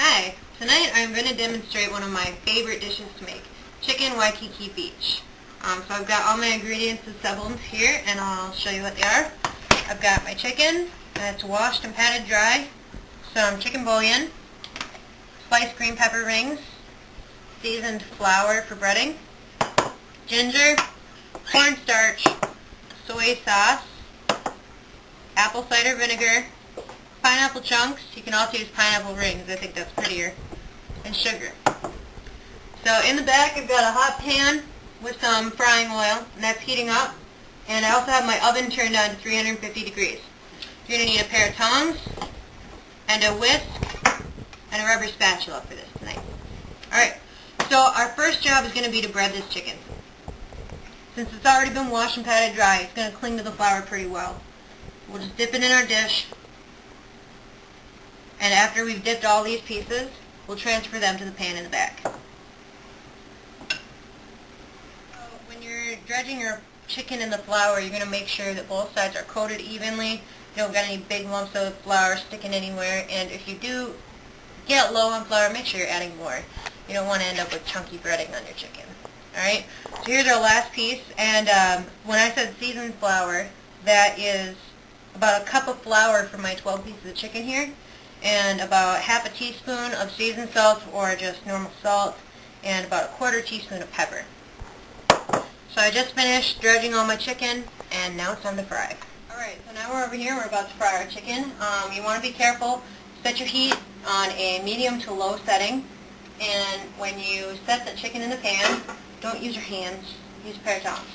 Hi, tonight I'm going to demonstrate one of my favorite dishes to make, chicken Waikiki beach. So I've got all my ingredients assembled here, and I'll show you what they are. I've got my chicken that's washed and patted dry, some chicken bouillon, spiced green pepper rings, seasoned flour for breading, ginger, cornstarch, soy sauce, apple cider vinegar, pineapple chunks. You can also use pineapple rings. I think that's prettier. And sugar. So in the back I've got a hot pan with some frying oil, and that's heating up. And I also have my oven turned on to 350 degrees. You're going to need a pair of tongs and a whisk and a rubber spatula for this tonight. Alright, so our first job is going to be to bread this chicken. Since it's already been washed and patted dry, it's going to cling to the flour pretty well. We'll just dip it in our dish. And after we've dipped all these pieces, we'll transfer them to the pan in the back. So when you're dredging your chicken in the flour, you're going to make sure that both sides are coated evenly. You don't got any big lumps of flour sticking anywhere. And if you do get low on flour, make sure you're adding more. You don't want to end up with chunky breading on your chicken. Alright, so here's our last piece. And when I said seasoned flour, that is about a cup of flour for my 12 pieces of chicken here, and about half a teaspoon of seasoned salt or just normal salt, and about a quarter teaspoon of pepper. So I just finished dredging all my chicken, and now it's time to fry. Alright, so now we're over here, we're about to fry our chicken. You want to be careful, set your heat on a medium to low setting, and when you set the chicken in the pan, don't use your hands, use a pair of tongs.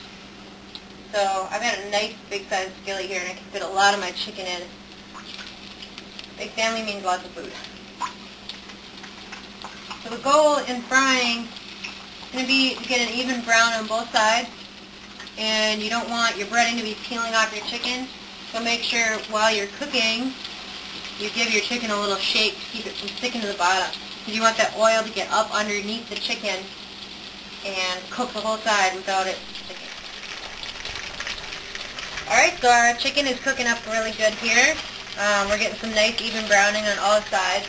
So I've got a nice big sized skillet here, and I can fit a lot of my chicken in. Big family means lots of food. So the goal in frying is going to be to get an even brown on both sides, and you don't want your breading to be peeling off your chicken, so make sure while you're cooking you give your chicken a little shake to keep it from sticking to the bottom, because you want that oil to get up underneath the chicken and cook the whole side without it sticking. Alright, so our chicken is cooking up really good here. We're getting some nice even browning on all sides.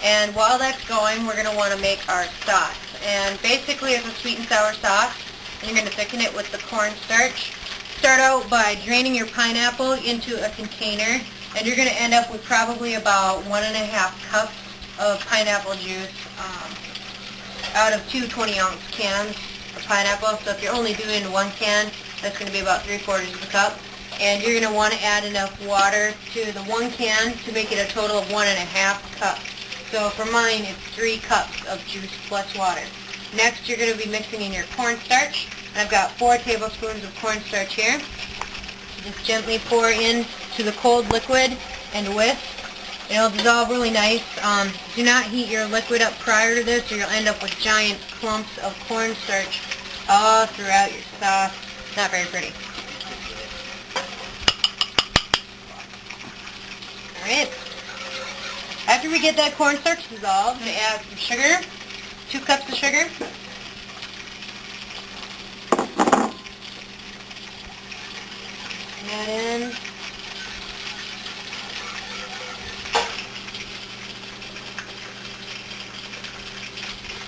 And while that's going, we're going to want to make our sauce. And basically it's a sweet and sour sauce. And you're going to thicken it with the cornstarch. Start out by draining your pineapple into a container. And you're going to end up with probably about 1.5 cups of pineapple juice out of two 20-ounce cans of pineapple. So if you're only doing one can, that's going to be about 3/4 of a cup. And you're going to want to add enough water to the one can to make it a total of 1.5 cups. So for mine, it's 3 cups of juice plus water. Next, you're going to be mixing in your cornstarch. And I've got 4 tablespoons of cornstarch here. Just gently pour into the cold liquid and whisk. It'll dissolve really nice. Do not heat your liquid up prior to this, or you'll end up with giant clumps of cornstarch all throughout your sauce. Not very pretty. Alright, after we get that cornstarch dissolved, I'm going to add some sugar, 2 cups of sugar. Add in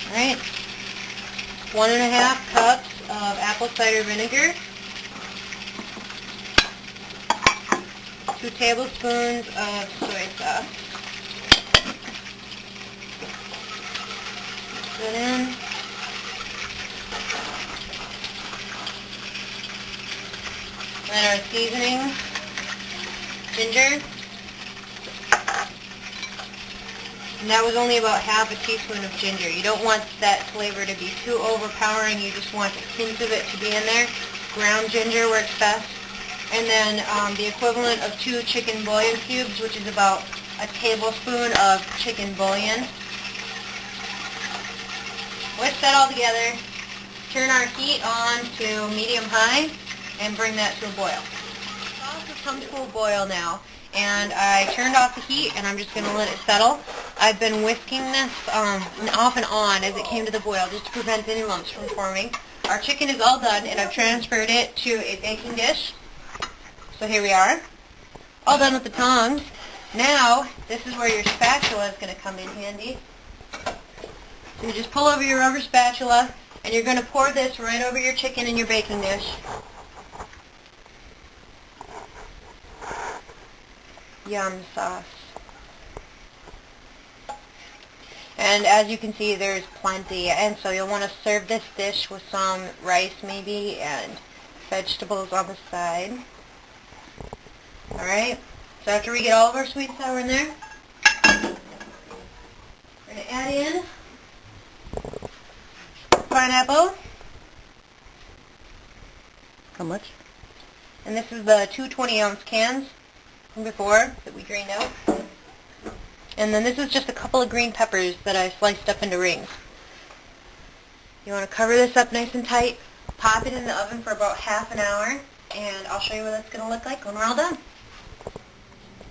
alright, 1.5 cups of apple cider vinegar, 2 tablespoons of soy sauce. Put it in. Then our seasoning, ginger. And that was only about half a teaspoon of ginger. You don't want that flavor to be too overpowering. You just want a hint of it to be in there. Ground ginger works best. And then the equivalent of 2 chicken bouillon cubes, which is about a tablespoon of chicken bouillon. Whisk that all together. Turn our heat on to medium-high and bring that to a boil. The sauce has come to a boil now, and I turned off the heat, and I'm just going to let it settle. I've been whisking this off and on as it came to the boil just to prevent any lumps from forming. Our chicken is all done, and I've transferred it to a baking dish. So here we are, all done with the tongs. Now, this is where your spatula is going to come in handy. So you just pull over your rubber spatula, and you're going to pour this right over your chicken in your baking dish. Yum sauce. And as you can see, there's plenty, and so you'll want to serve this dish with some rice maybe and vegetables on the side. Alright, so after we get all of our sweet and sour in there, we're going to add in pineapple. How much? And this is the two 20-ounce cans from before that we drained out. And then this is just a couple of green peppers that I sliced up into rings. You want to cover this up nice and tight, pop it in the oven for about half an hour, and I'll show you what it's going to look like when we're all done.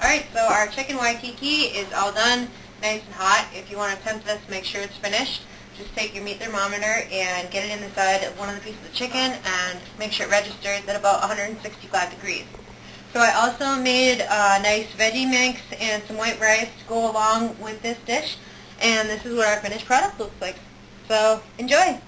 Alright, so our chicken Waikiki is all done, nice and hot. If you want to attempt this, make sure it's finished. Just take your meat thermometer and get it in the side of one of the pieces of chicken and make sure it registers at about 165 degrees. So I also made a nice veggie mix and some white rice to go along with this dish, and this is what our finished product looks like. So enjoy!